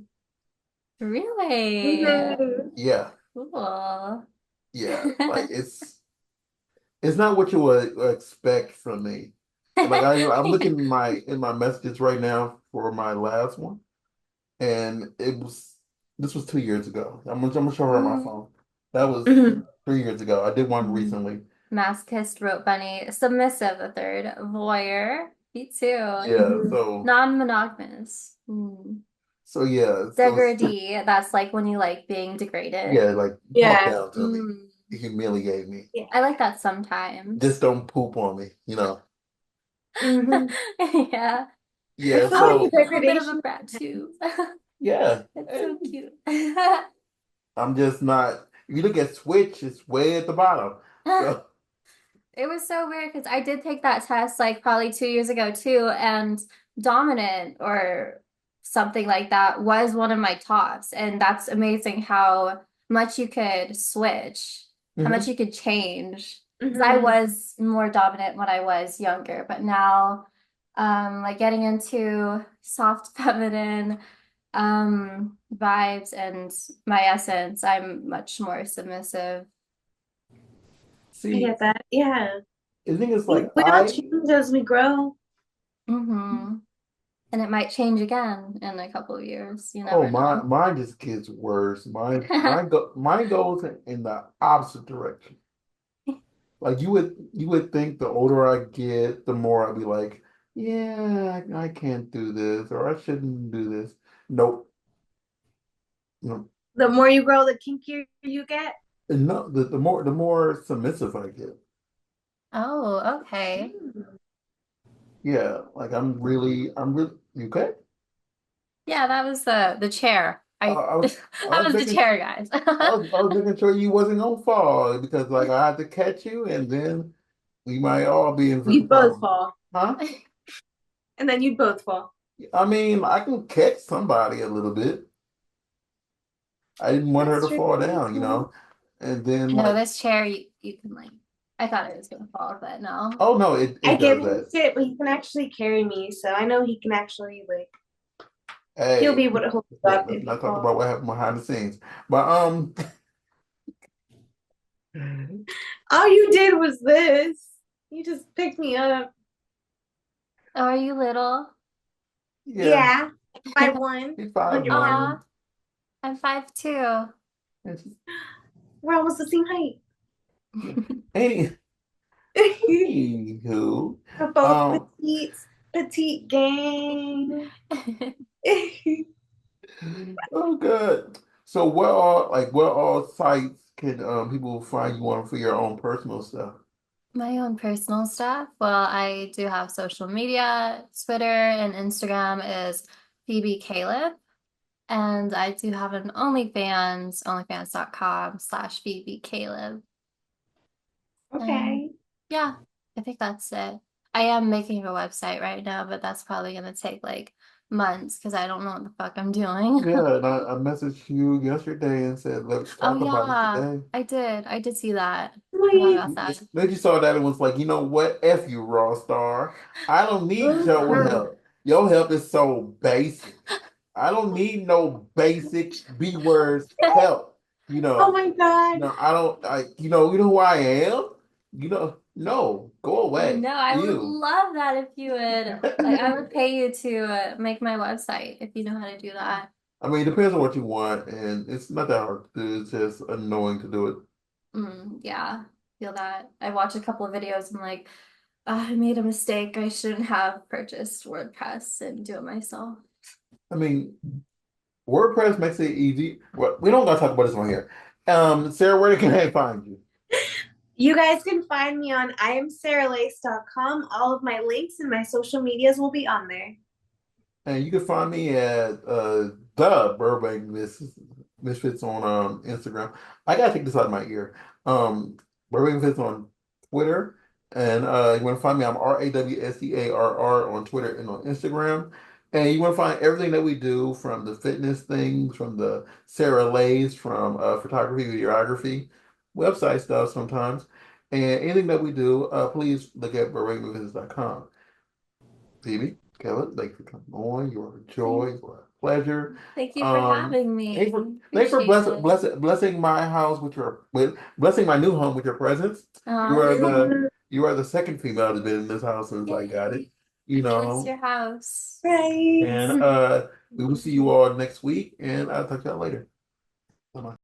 S3: Really?
S2: Hmm.
S1: Yeah,
S3: Cool.
S1: yeah. Like it's not what you would expect from me. Like I'm looking in my messages right now for my last one, and this was 2 years ago. I'm gonna show her my
S3: Mm,
S1: phone. That was
S2: Hmm.
S1: 3 years ago. I did one
S3: mm.
S1: recently.
S3: Masochist, rope bunny, submissive, the third, voyeur, me too.
S1: Yeah, so
S3: Non-monogamous.
S1: yeah, so
S3: Degradee, that's like when you like being
S1: yeah,
S3: degraded.
S1: like talk
S2: Yeah.
S1: down to me,
S3: Mm.
S1: humiliate me.
S2: Yeah.
S3: I like that
S1: Just
S3: sometimes.
S1: don't poop on me.
S2: Hmm.
S3: Yeah.
S2: I
S1: Yeah,
S2: feel like
S3: I'm
S1: so
S3: a little bit of a
S2: degradation.
S3: brat too.
S1: yeah,
S3: It's so
S1: and
S3: cute.
S1: I'm just not. If you look at Switch, it's way at the bottom. So
S3: It was so weird because I did take that test like probably 2 years ago too, and dominant or something like that was one of my tops. And that's amazing how much you could switch, how much
S1: mhm.
S3: you could change. Because I
S2: Hmm.
S3: was more dominant when I was younger, but now, like getting into soft feminine, vibes and my essence. I'm much more submissive.
S2: I
S1: See,
S2: get that. Yeah.
S1: the thing is
S2: We
S1: like
S2: all
S1: I
S2: change as we grow.
S3: Hmm. And it might change again in a couple of years. You
S1: oh
S3: never
S1: my
S3: know.
S1: mine just gets worse. Mine goes in the opposite direction. Like you would think the older I get, the more I'd be like, yeah, I can't do this or I shouldn't do this. Nope. No.
S2: The more you grow, the kinkier you get.
S1: And no, the more submissive I get.
S3: Oh, okay.
S2: Mm.
S1: Yeah, like I'm really you okay?
S3: Yeah, that was the chair.
S1: I,
S3: I
S1: I was I
S3: that
S1: was
S3: was the
S1: making
S3: chair, guys.
S1: I was making sure you wasn't gonna fall because like I had to catch you and then we might all be in freaking
S2: You'd both
S1: trouble.
S2: fall.
S1: Huh?
S2: And then you'd both fall.
S1: I mean, I can catch somebody a little bit. I didn't want her
S2: That's
S1: to
S2: true.
S1: fall
S2: That's
S1: down,
S2: true.
S1: And then
S3: No,
S1: like,
S3: this chair you can like I thought it was gonna fall, but no.
S1: oh no, it
S2: I
S1: it
S2: give
S1: does
S2: him
S1: that.
S2: shit, but he can actually carry me, so I know he can actually like he'll be
S1: Hey,
S2: able to hold you up
S1: let's
S2: if you
S1: not talk
S2: fall.
S1: about what happened behind the scenes. But
S2: All you did was this. You just picked me up.
S3: Oh, are you little?
S1: yeah,
S2: Yeah, 5'1",
S1: he's five
S2: 100 pounds.
S1: one.
S3: Aw, I'm 5'2".
S2: We're almost the same height.
S1: Yeah. Any anywho,
S2: We're both
S1: um,
S2: petite, petite gang.
S1: oh good. So what all sites can people find you on for your own personal stuff?
S3: My own personal stuff. Well, I do have social media. Twitter and Instagram is Phoebe Caleb. And I do have an OnlyFans, onlyfans.com/ Phoebe Caleb. And
S2: Okay.
S3: yeah, I think that's it. I am making a website right now, but that's probably gonna take like months because I don't know what the fuck I'm doing.
S1: Yeah, and I messaged you yesterday and said, let's
S3: Oh
S1: talk about it
S3: yeah,
S1: today.
S3: I did. I did see that. Forgot
S2: Sweet.
S3: about that.
S1: Then you saw that and was like, you know what? F you, Raw Star. I don't need your help. Your help is so basic. I don't need no basic B words help. You
S2: Oh
S1: know,
S2: my God.
S1: I don't you know who I am? No, go away.
S3: No, I would
S1: You.
S3: love that if you would like I would pay you to make my website if you know how to do that.
S1: I mean, it depends on what you want, and it's not that hard to do. It's just annoying to do it.
S3: Yeah, feel that. I watched a couple of videos and like, "Ah, I made a mistake. I shouldn't have purchased WordPress and do it myself."
S1: I mean, WordPress makes it easy. Well, we don't gotta talk about this one here. Sarah, where can I find you?
S2: You guys can find me on iamsarahLace.com. All of my links and my social medias will be on there.
S1: And you can find me at the Misfits on Instagram. I gotta take this out of my ear. Burbank Misfits on Twitter. And you want to find me, I'm RAWSEARR on Twitter and on Instagram. And you want to find everything that we do from the fitness things, from the Sarah Lays, from photography, videography, website stuff sometimes. And anything that we do, please look at burbankmisfits.com. Phoebe, Kevin, thanks for coming on. You are a
S3: Thank,
S1: joy, you are a pleasure.
S3: thank you for having
S1: Thanks
S3: me.
S1: for
S3: Appreciate it.
S1: blessing my house with blessing my new home with your presence. You
S3: Uh,
S1: are the second female that's been in this house since I got it.
S3: yay.
S1: You
S3: Bless
S1: know,
S3: your house.
S2: Right.
S1: and we will see you all next week, and I'll talk to y'all later. Bye.